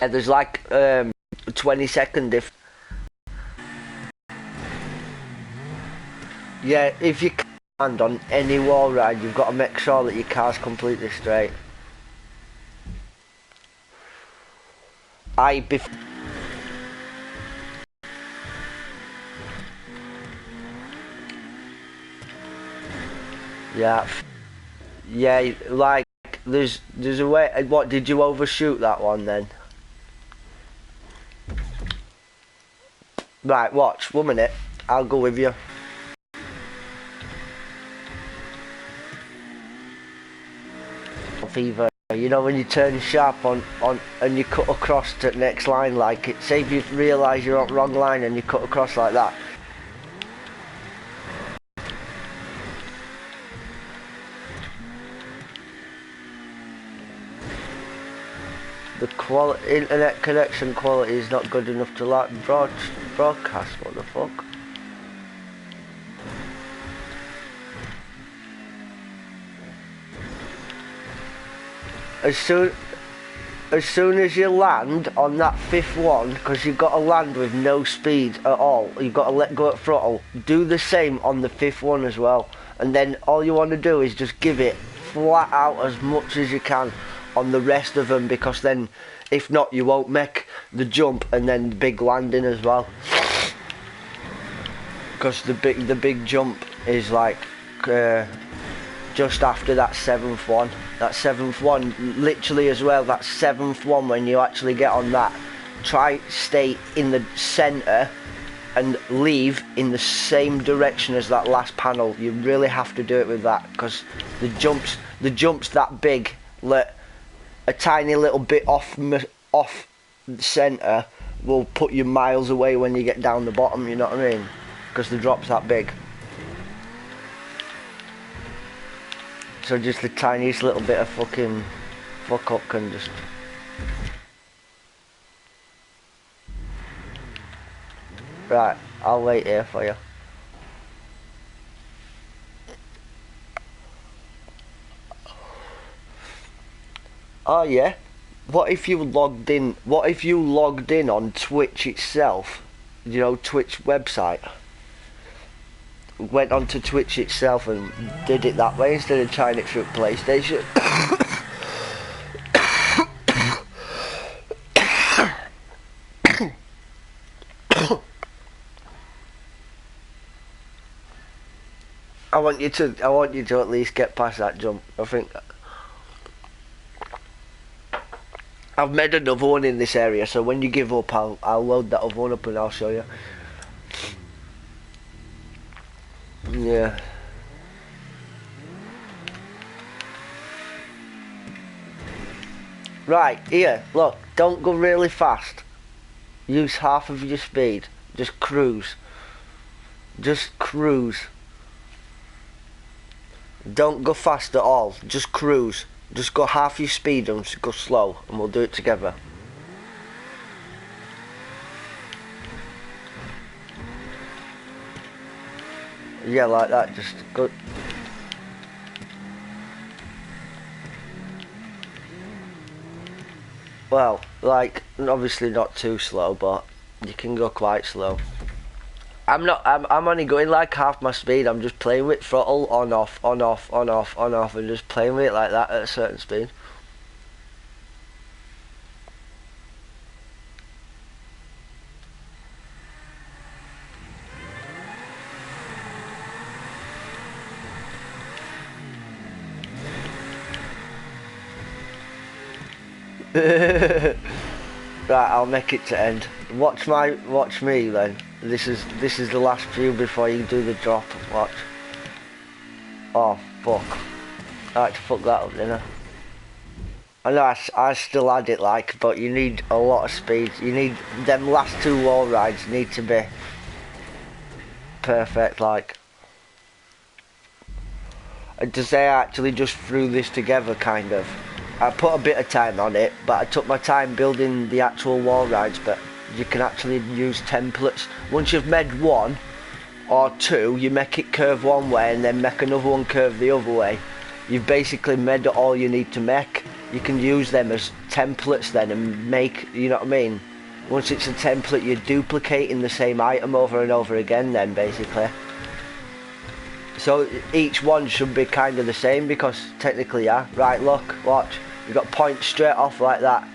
And there's like 20-second if. Yeah, if you can land on any wall ride, you've got to make sure that your car's completely straight. Yeah, yeah, like there's a way. What, did you overshoot that one then? Right, watch 1 minute. I'll go with you. Fever. You know when you turn sharp on and you cut across to the next line, like it. Say if you realise you're on the wrong line and you cut across like that. The internet connection quality is not good enough to like broadcast. What the fuck? As soon as you land on that 5th one, because you've got to land with no speed at all, you've got to let go at throttle, do the same on the 5th one as well, and then all you want to do is just give it flat out as much as you can on the rest of them, because then if not you won't make the jump and then the big landing as well, because the big jump is like just after that 7th one. That 7th one, literally as well, that 7th one, when you actually get on that, try stay in the centre and leave in the same direction as that last panel. You really have to do it with that, because the jumps that big, let a tiny little bit off the centre will put you miles away when you get down the bottom, you know what I mean? Because the drop's that big. So just the tiniest little bit of fucking fuck up can just... Right, I'll wait here for you. Oh yeah? What if you logged in on Twitch itself? You know, Twitch website. Went onto Twitch itself and did it that way instead of trying it through PlayStation. I want you to at least get past that jump. I think I've made another one in this area, so when you give up I'll load that other one up and I'll show you. Yeah. Right, here, look, don't go really fast. Use half of your speed. Just cruise. Just cruise. Don't go fast at all. Just cruise. Just go half your speed and go slow, and we'll do it together. Yeah, like that, just go. Well, like, obviously not too slow, but you can go quite slow. I'm only going like half my speed. I'm just playing with throttle on off, on off, on off, on off, and just playing with it like that at a certain speed. Right, I'll make it to end. Watch me then. This is the last few before you do the drop. Watch. Oh fuck! I had to fuck that up, didn't I know I still had it like, but you need a lot of speed. You need them last two wall rides need to be perfect, like. And to say I actually just threw this together, kind of. I put a bit of time on it, but I took my time building the actual wall rides, but you can actually use templates. Once you've made one or two, you make it curve one way and then make another one curve the other way. You've basically made all you need to make. You can use them as templates then and make, you know what I mean? Once it's a template, you're duplicating the same item over and over again then, basically. So each one should be kind of the same, because technically, yeah. Right, look, watch. You've got points straight off like that.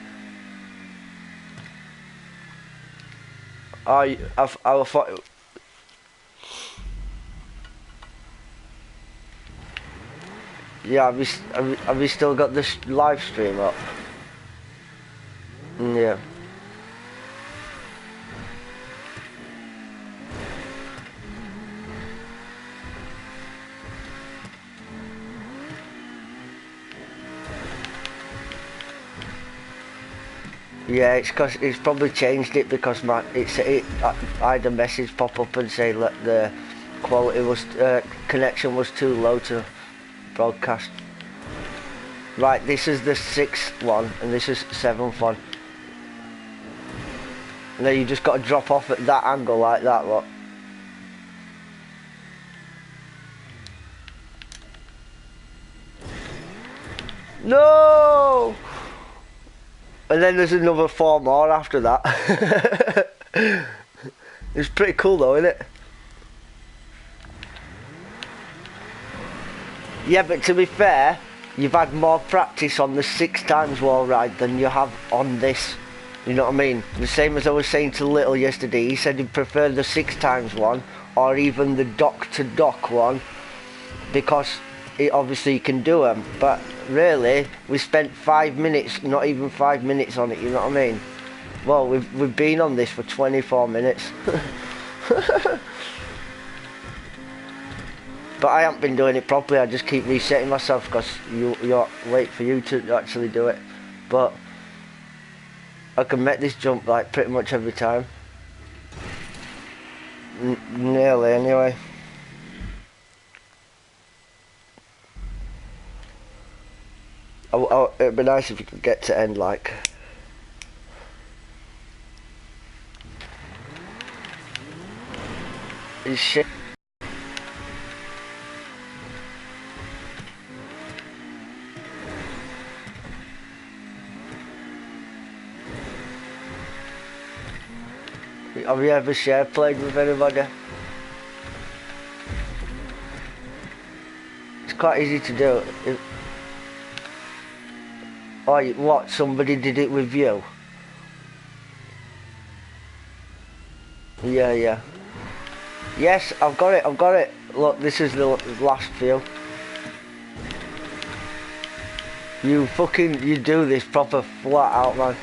Oh, I thought... Yeah, have you still got this live stream up? Yeah. Yeah, it's cause it's probably changed it because I had a message pop up and say that the quality was connection was too low to broadcast. Right, this is the 6th one and this is 7th one. And then you just got to drop off at that angle like that, look. No! And then there's another 4 more after that. It's pretty cool though, isn't it? Yeah, but to be fair, you've had more practice on the 6 times wall ride than you have on this. You know what I mean? The same as I was saying to Little yesterday, he said he'd prefer the 6 times one, or even the dock to dock one, because it obviously can do them. But really, we spent 5 minutes, not even 5 minutes on it, you know what I mean? Well, we've been on this for 24 minutes. But I haven't been doing it properly, I just keep resetting myself because you're wait for you to actually do it. But I can make this jump like pretty much every time. Nearly anyway. It'd be nice if you could get to end like. It's shit. Have you ever share played with anybody? It's quite easy to do. Oh, what? Somebody did it with you? Yeah, yeah. Yes, I've got it. Look, this is the last few. You do this proper flat out, man.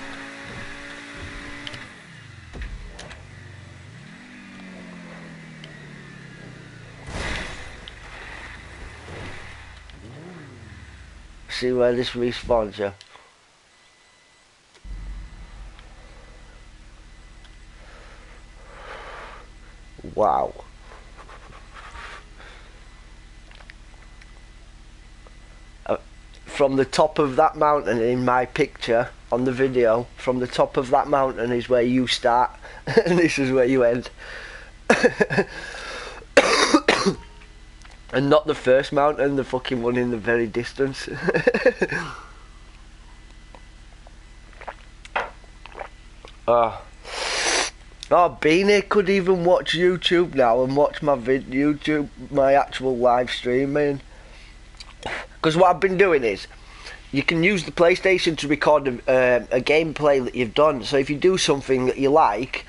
See where this respawns you. Wow. From the top of that mountain in my picture on the video, from the top of that mountain is where you start and this is where you end. And not the first mountain, the fucking one in the very distance. Oh, Beanie could even watch YouTube now and watch my my actual live stream, man. Because what I've been doing is, you can use the PlayStation to record a gameplay that you've done. So if you do something that you like,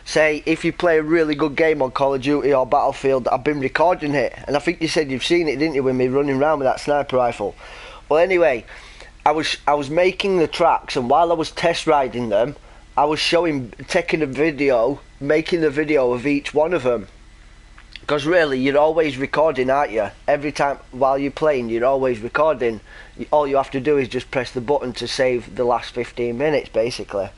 say if you play a really good game on Call of Duty or Battlefield, I've been recording it, and I think you said you've seen it, didn't you, with me running around with that sniper rifle. Well, anyway, I was making the tracks, and while I was test riding them, I was taking a video, making the video of each one of them. Because really, you're always recording, aren't you? Every time while you're playing, you're always recording. All you have to do is just press the button to save the last 15 minutes, basically.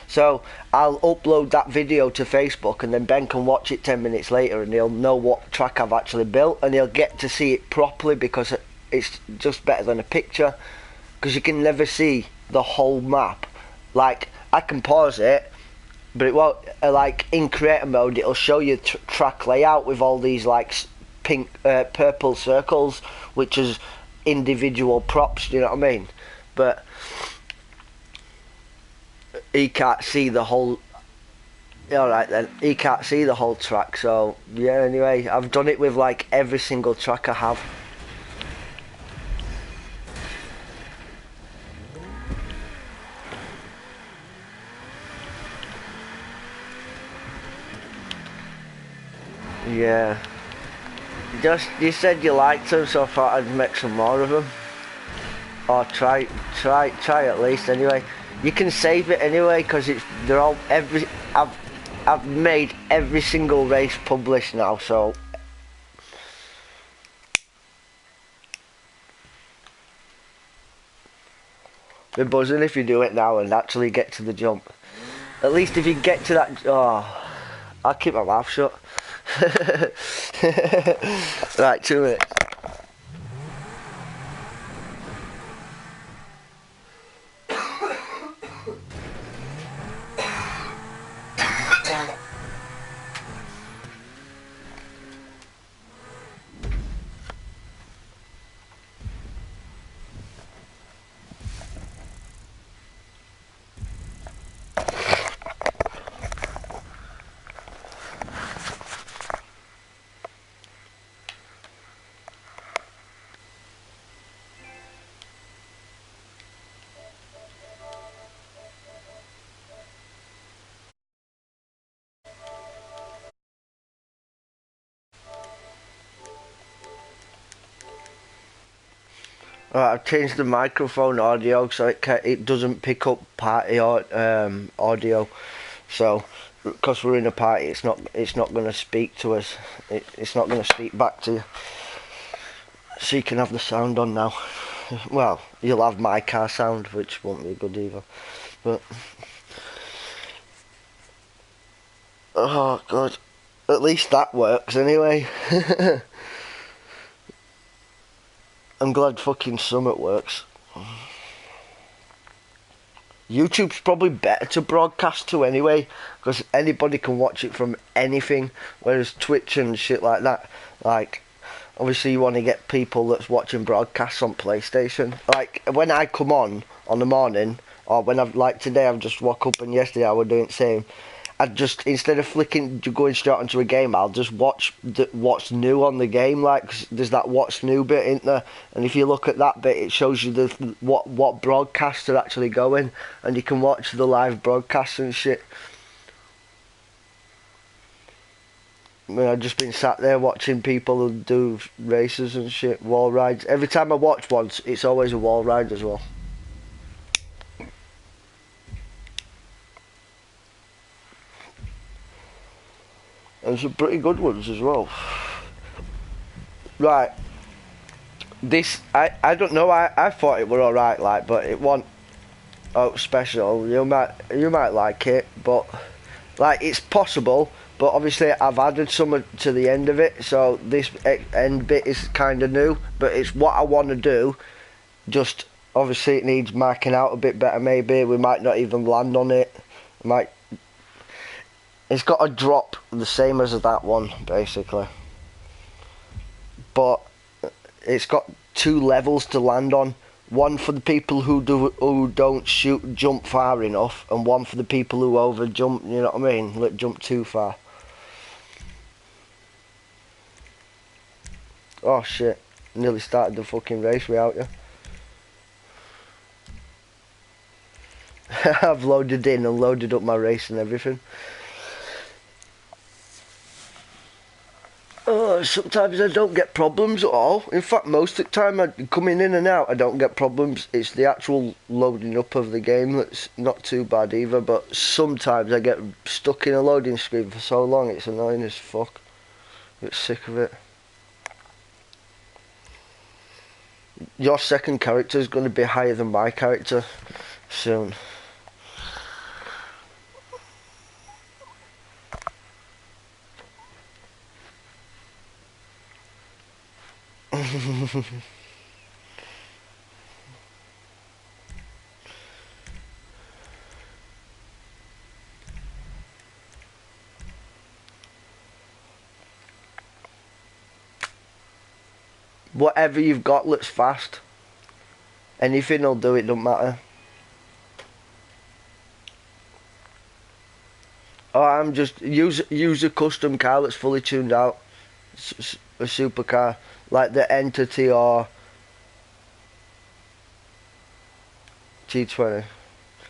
So I'll upload that video to Facebook, and then Ben can watch it 10 minutes later, and he'll know what track I've actually built, and he'll get to see it properly, because it's just better than a picture, because you can never see the whole map. Like, I can pause it, but it won't, like in creator mode, it'll show you track layout with all these like pink, purple circles, which is individual props, do you know what I mean? But he can't see the whole. Alright then, he can't see the whole track, so yeah, anyway, I've done it with like every single track I have. Yeah. You said you liked them, so I thought I'd make some more of them. Or try at least anyway. You can save it anyway, because they're all, I've made every single race published now, so be buzzing if you do it now and actually get to the jump. At least if you get to that, I'll keep my mouth shut. Right, 2 minutes. Right, I've changed the microphone audio so it doesn't pick up party audio. So, because we're in a party, it's not going to speak to us. It's not going to speak back to you. So you can have the sound on now. Well, you'll have my car sound, which won't be good either. But oh god, at least that works anyway. I'm glad fucking Summit works. YouTube's probably better to broadcast to anyway, because anybody can watch it from anything, whereas Twitch and shit like that, like, obviously you want to get people that's watching broadcasts on PlayStation. Like, when I come on the morning, or when I've, like today, I've just woke up and yesterday I was doing the same, I'd just, instead of going straight onto a game, I'll just watch what's new on the game. Like, there's that what's new bit, isn't there? And if you look at that bit, it shows you what broadcasts are actually going, and you can watch the live broadcasts and shit. I mean, I've just been sat there watching people do races and shit, wall rides. Every time I watch one, it's always a wall ride as well. And some pretty good ones as well. Right. This, I don't know, I thought it were alright, like, but it wasn't special. You might like it, but, like, it's possible, but obviously I've added some to the end of it, so this end bit is kind of new, but it's what I want to do. Just, obviously it needs marking out a bit better maybe. We might not even land on it. It's got a drop the same as that one, basically. But it's got 2 levels to land on. One for the people who don't jump far enough, and one for the people who over jump, you know what I mean? Like, jump too far. Oh shit, nearly started the fucking race without you. I've loaded in and loaded up my race and everything. Oh, sometimes I don't get problems at all. In fact, most of the time coming in and out, I don't get problems. It's the actual loading up of the game that's not too bad either, but sometimes I get stuck in a loading screen for so long, it's annoying as fuck. I get sick of it. Your second character is going to be higher than my character soon. Whatever you've got looks fast. Anything will do, it don't matter. Oh, I'm just use a custom car that's fully tuned out, a supercar like the Entity or T20.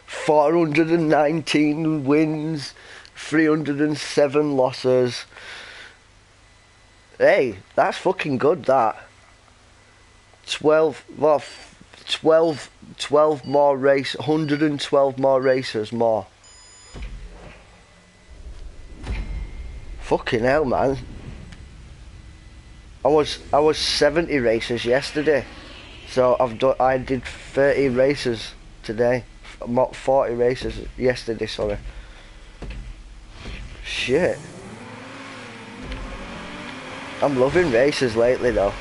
419 wins, 307 losses. Hey, that's fucking good. That 12 more race, 112 more races more. Fucking hell, man. I was 70 races yesterday, so I did 30 races today. 40 races yesterday, sorry. Shit. I'm loving races lately though.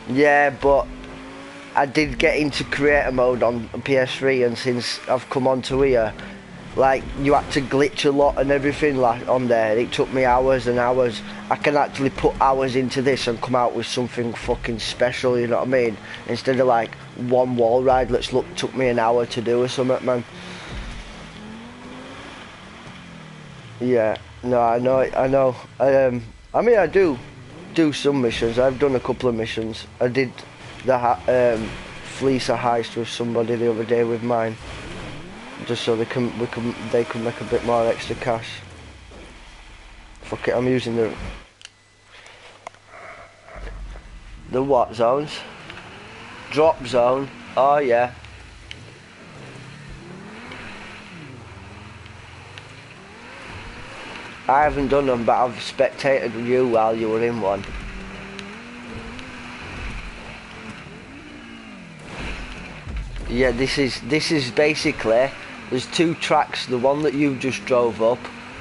Yeah, but I did get into creator mode on PS3, and since I've come onto here, like, you had to glitch a lot and everything like on there. It took me hours and hours. I can actually put hours into this and come out with something fucking special, you know what I mean? Instead of like one wall ride took me an hour to do or something, man. Yeah, no, I know. I mean, I do some missions. I've done a couple of missions. I did the fleece a heist with somebody the other day with mine, just so they can make a bit more extra cash. Fuck it, I'm using the what zones? Drop zone. Oh yeah. I haven't done them, but I've spectated you while you were in one. Yeah, this is basically, there's two tracks, the one that you just drove up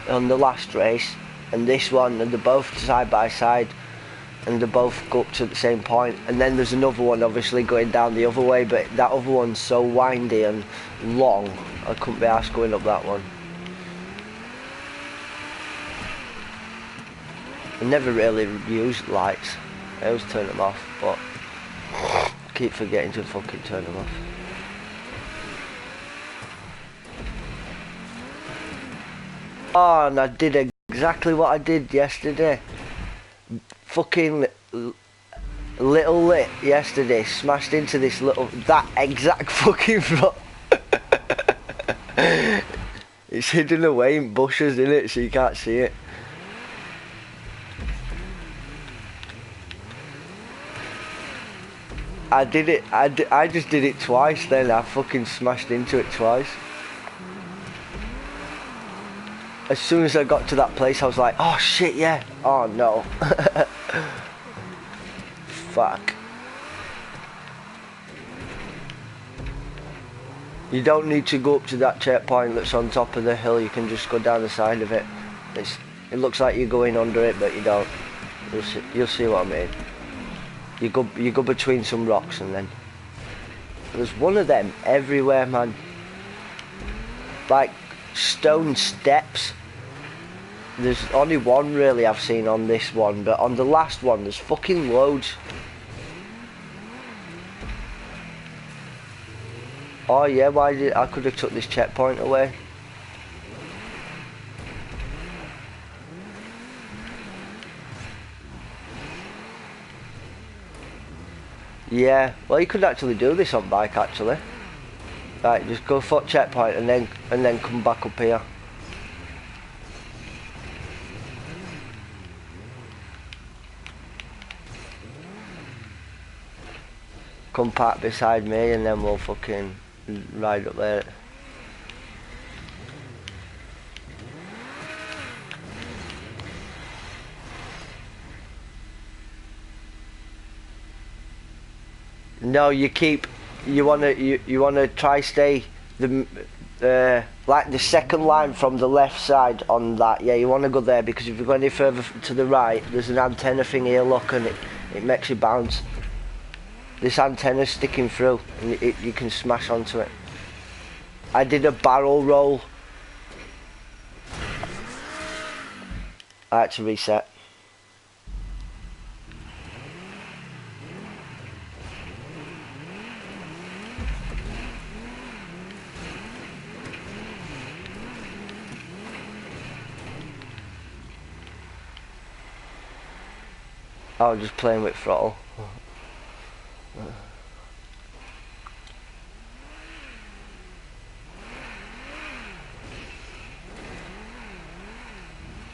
on the last race and this one, and they're both side by side and they both go up to the same point, and then there's another one obviously going down the other way, but that other one's so windy and long I couldn't be arsed going up that one. I never really used lights. I always turn them off, but I keep forgetting to fucking turn them off. Oh, and I did exactly what I did yesterday. Fucking little lit yesterday, smashed into this that exact fucking front. It's hidden away in bushes, isn't it, so you can't see it. I did it, I just did it twice then. I fucking smashed into it twice. As soon as I got to that place I was like, oh shit, yeah. Oh no. Fuck. You don't need to go up to that checkpoint that's on top of the hill, you can just go down the side of it. It looks like you're going under it, but you don't. You'll see what I mean. You go between some rocks, and then there's one of them everywhere, man. Like stone steps. There's only one really I've seen on this one, but on the last one there's fucking loads. Oh yeah, I could have took this checkpoint away. Yeah, well you could actually do this on bike actually. Right, just go for checkpoint and then come back up here. Come park beside me and then we'll fucking ride up there. No, you wanna try stay like the second line from the left side on that. Yeah, you wanna go there, because if you go any further to the right, there's an antenna thing here, look, and it makes you bounce. This antenna's sticking through, and you can smash onto it. I did a barrel roll. I had to reset. Oh, just playing with throttle.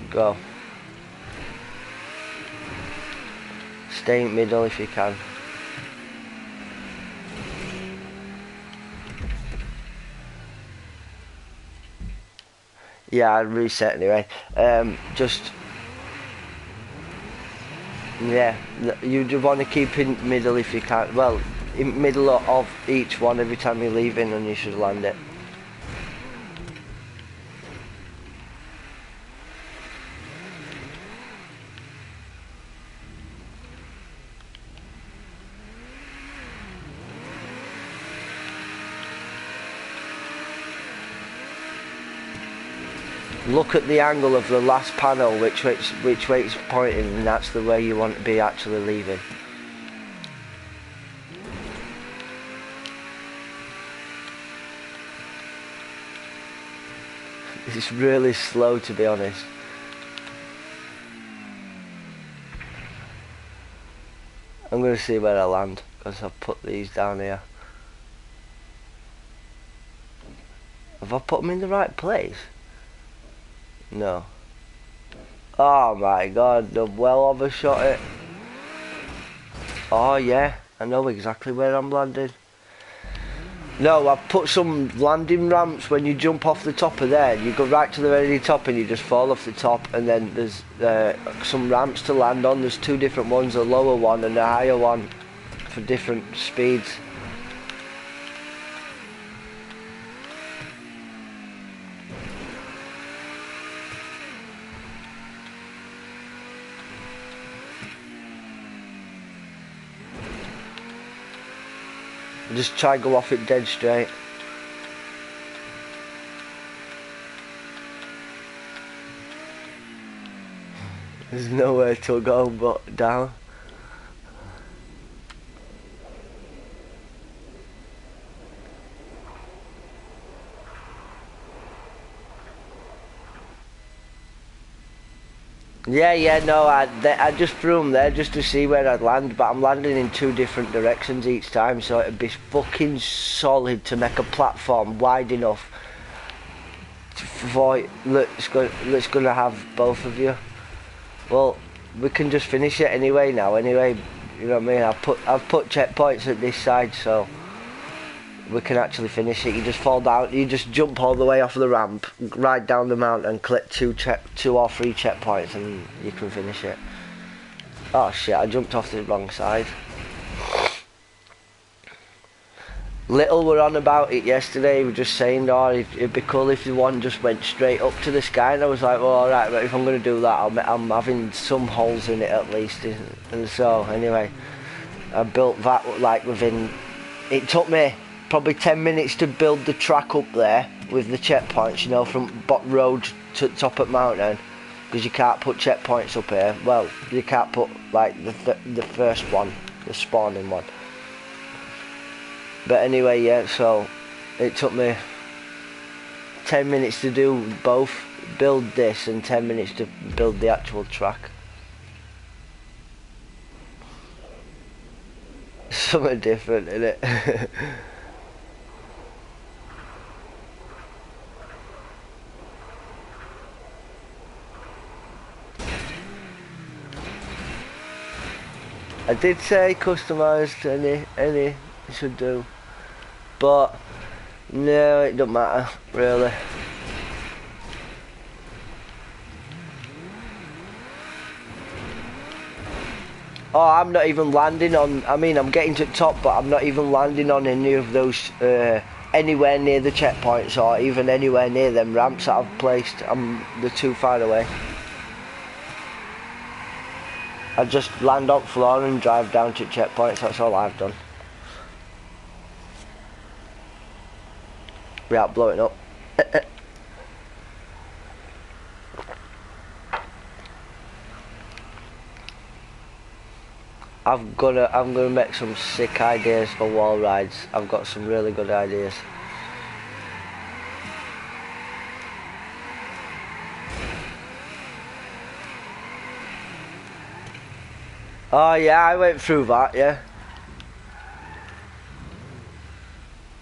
Go. Stay in middle if you can. Yeah, I'd reset anyway. Just yeah, you want to keep in middle if you can. Well, in middle of each one every time you're leaving, and you should land it. Look at the angle of the last panel, which way it's pointing, and that's the way you want to be actually leaving. It's really slow, to be honest. I'm going to see where I land, because I've put these down here. Have I put them in the right place? No. Oh my god, I've well overshot it. Oh yeah, I know exactly where I'm landing. No, I've put some landing ramps. When you jump off the top of there, you go right to the very top and you just fall off the top, and then there's some ramps to land on. There's two different ones, a lower one and a higher one for different speeds. Just try and go off it dead straight. There's nowhere to go but down. Yeah, no, I just threw them there just to see where I'd land, but I'm landing in two different directions each time, so it'd be fucking solid to make a platform wide enough for let's gonna have both of you. Well, we can just finish it anyway now. Anyway, you know what I mean. I've put checkpoints at this side, so we can actually finish it. You just fall down. You just jump all the way off the ramp, ride down the mountain, click two or three checkpoints, and you can finish it. Oh shit! I jumped off the wrong side. Little were on about it yesterday. We were just saying, oh, it'd be cool if the one just went straight up to the sky. And I was like, well, alright, but if I'm going to do that, I'm having some holes in it at least. And so, anyway, I built that like within... It took me probably 10 minutes to build the track up there with the checkpoints, you know, from bottom road to top of mountain. Because you can't put checkpoints up here. Well, you can't put, like, the first one, the spawning one. But anyway, yeah, so it took me 10 minutes to do both, build this, and 10 minutes to build the actual track. Something different, innit? I did say customised any should do, but no, it don't matter really. Oh, I'm not even landing on, I mean, I'm getting to the top, but I'm not even landing on any of those anywhere near the checkpoints or even anywhere near them ramps that I've placed. They're too far away. I just land on floor and drive down to checkpoints. That's all I've done. Without blowing up. I'm gonna make some sick ideas for wall rides. I've got some really good ideas. Oh yeah, I went through that, yeah.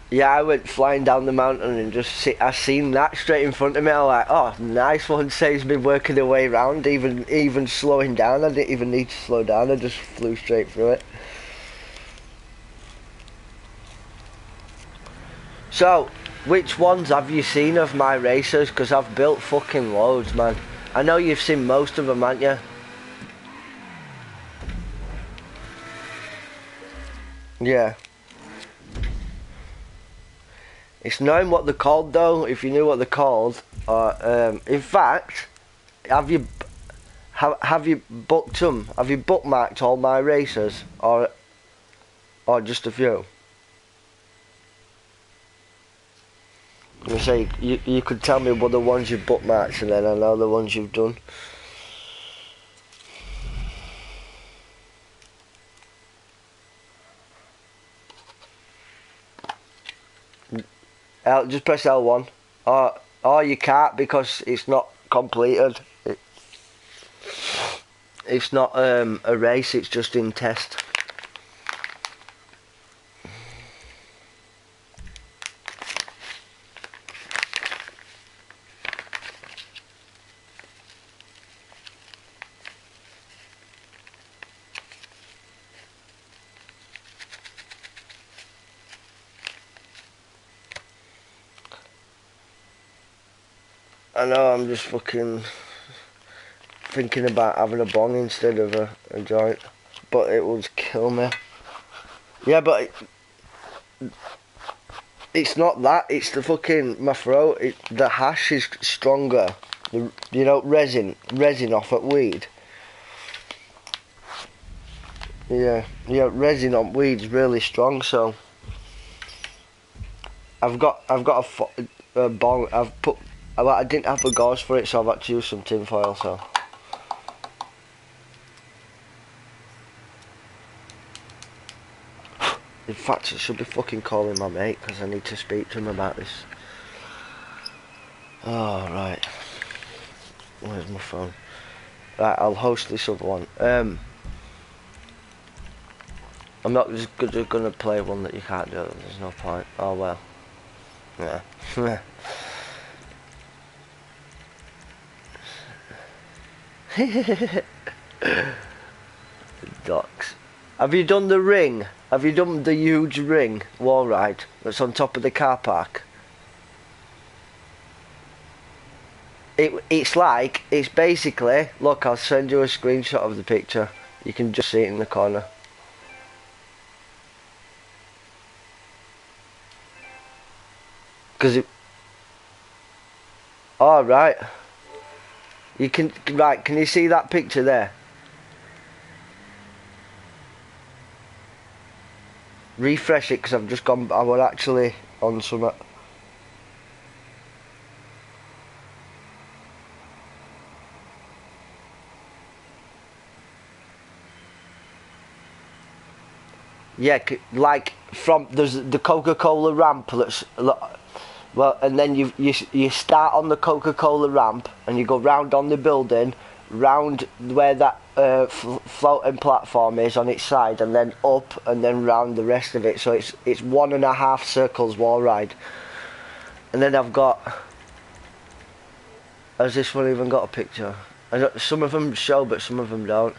Yeah, I went flying down the mountain and I seen that straight in front of me. I was like, oh, nice one. Saves me working the way around, even slowing down. I didn't even need to slow down. I just flew straight through it. So, which ones have you seen of my racers? Because I've built fucking loads, man. I know you've seen most of them, haven't you? Yeah. It's knowing what they're called, though. If you knew what they're called, in fact, have you booked them? Have you bookmarked all my racers, or just a few? I say you could tell me what the ones you've bookmarked, and then I know the ones you've done. Just press L1. Or you can't because it's not completed. It's not a race. It's just in test. I know, I'm just fucking thinking about having a bong instead of a joint, but it would kill me. Yeah, but it's not that, it's the fucking, my throat, the hash is stronger. You know, resin off at weed. Yeah, resin on weed's really strong, so I've got a bong, I didn't have a gauze for it, so I've had to use some tin foil, so. In fact, I should be fucking calling my mate, because I need to speak to him about this. Oh, right. Where's my phone? Right, I'll host this other one. I'm not just gonna play one that you can't do, there's no point. Oh well. Yeah. Ducks. Have you done the ring? Have you done the huge ring wall ride that's on top of the car park? It's basically, look, I'll send you a screenshot of the picture. You can just see it in the corner. Because it... Oh, right. You can... Right, can you see that picture there? Refresh it, because I've just gone... I was actually on some... Yeah, like from there's the Coca-Cola ramp that's well, and then you start on the Coca-Cola ramp and you go round on the building, round where that floating platform is on its side, and then up and then round the rest of it. So it's 1.5 circles wall ride. And then I've got. Has this one even got a picture? Some of them show, but some of them don't.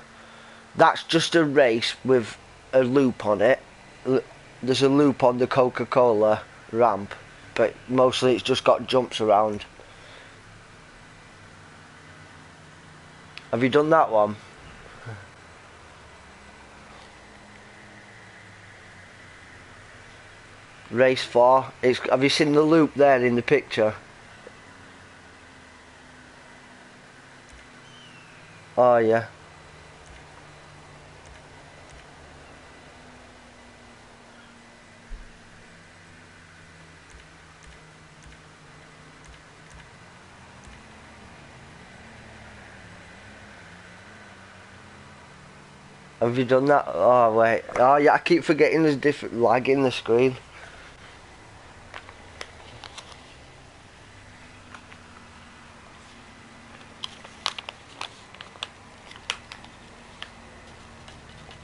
That's just a race with a loop on it. There's a loop on the Coca-Cola ramp, but mostly it's just got jumps around. Have you done that one? Race 4. Have you seen the loop there in the picture? Oh yeah. Have you done that? Oh wait. Oh yeah, I keep forgetting there's different lag in the screen.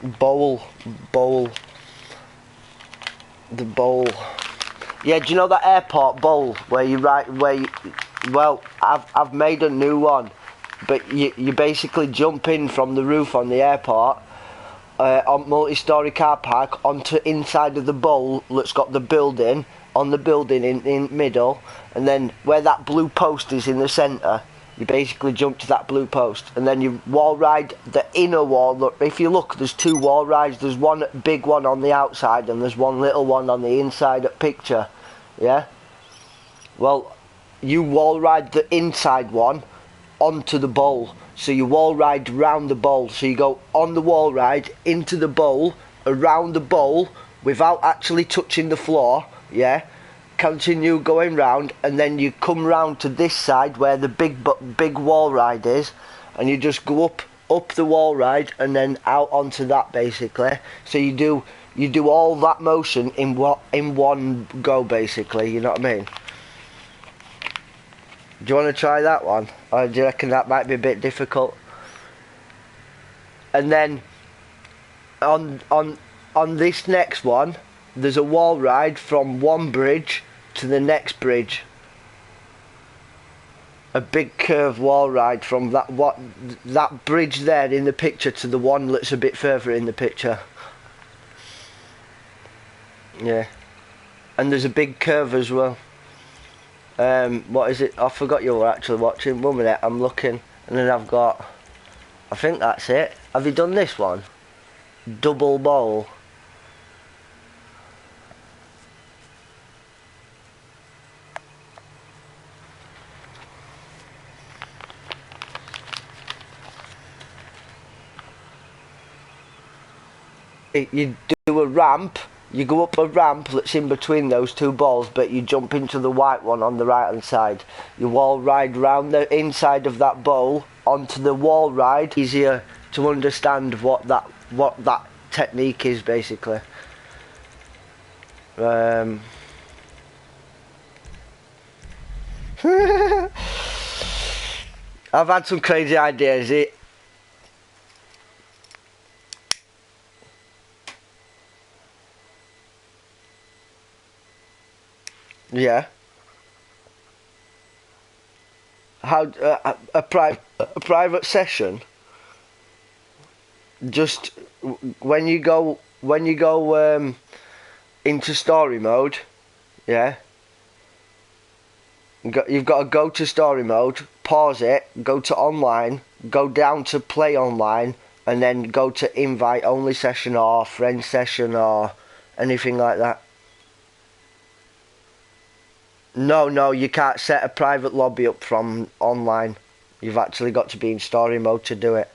Bowl. The bowl. Yeah, do you know that airport bowl where you well, I've made a new one, but you basically jump in from the roof on the airport, on multi-storey car park, onto inside of the bowl that's got the building, on the building in middle, and then where that blue post is in the centre, you basically jump to that blue post, and then you wall ride the inner wall. Look, if you look, there's two wall rides. There's one big one on the outside, and there's one little one on the inside at picture. Yeah? Well, you wall ride the inside one onto the bowl. So you wall ride round the bowl. So you go on the wall ride, into the bowl, around the bowl, without actually touching the floor, yeah? Continue going round, and then you come round to this side where the big wall ride is, and you just go up the wall ride and then out onto that, basically. So you do all that motion in one go, basically. You know what I mean? Do you want to try that one, or do you reckon that might be a bit difficult? And then on this next one, there's a wall ride from one bridge to the next bridge. A big curved wall ride from that bridge there in the picture to the one that's a bit further in the picture. Yeah. And there's a big curve as well. What is it? I forgot you were actually watching. 1 minute, I'm looking. And then I've got, I think that's it. Have you done this one? Double bowl. You do a ramp, you go up a ramp that's in between those two balls, but you jump into the white one on the right hand side. You wall ride round the inside of that bowl onto the wall ride. Easier to understand what that technique is, basically. I've had some crazy ideas. Yeah. How a private session? Just when you go into story mode, yeah. You've got to go to story mode, pause it, go to online, go down to play online, and then go to invite only session or friend session or anything like that. No, you can't set a private lobby up from online. You've actually got to be in story mode to do it.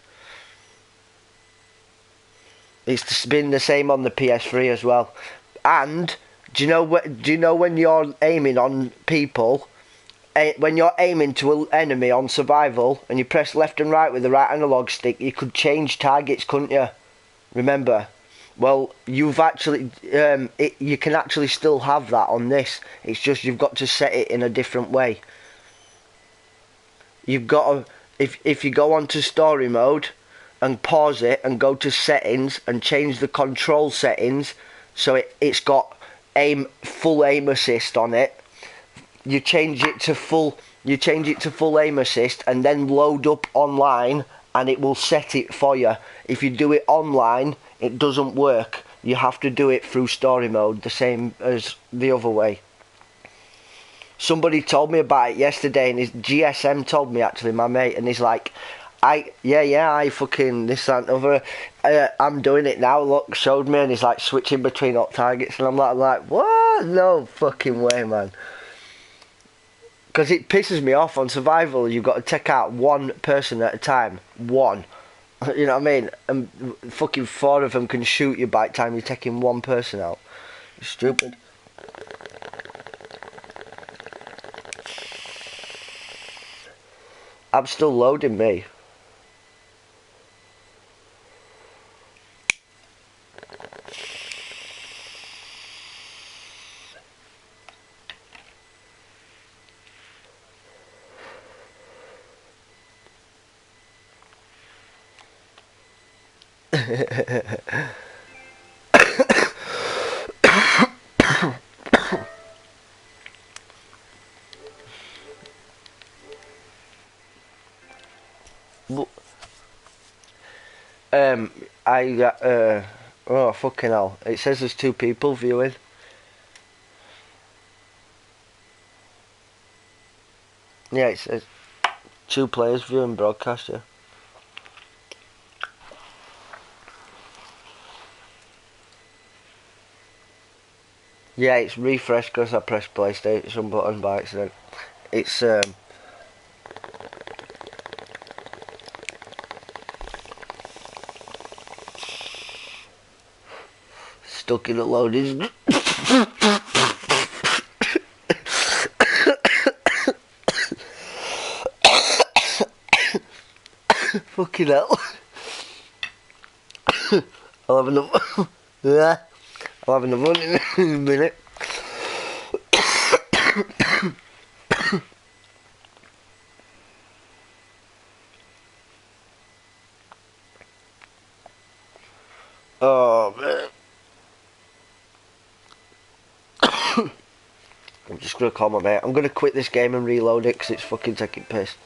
It's been the same on the PS3 as well. And do you know when you're aiming on people, when you're aiming to an enemy on survival and you press left and right with the right analog stick, you could change targets, couldn't you? Remember? Well, you've actually, you can actually still have that on this. It's just you've got to set it in a different way. You've got to, if you go onto story mode and pause it and go to settings and change the control settings so it's got full aim assist on it. You change it to full aim assist and then load up online and it will set it for you. If you do it online, it doesn't work. You have to do it through story mode, the same as the other way. Somebody told me about it yesterday, and his GSM told me, actually, my mate, and he's like, I fucking this and other. I'm doing it now. Look, showed me, and he's like switching between up targets, and I'm like, what? No fucking way, man. Because it pisses me off on survival. You've got to take out one person at a time. One. You know what I mean? And fucking 4 of them can shoot you by the time you're taking one person out. It's stupid. I'm still loading, me. I got oh fucking hell! It says there's 2 people viewing. Yeah, it says 2 players viewing broadcast. Yeah. Yeah, it's refreshed because I pressed PlayStation button by accident. It's stuck in a loading. Fucking hell. I'll have another. Yeah, I'll have another one in a minute. Oh man. I'm just gonna call my mate. I'm gonna quit this game and reload it because it's fucking taking piss.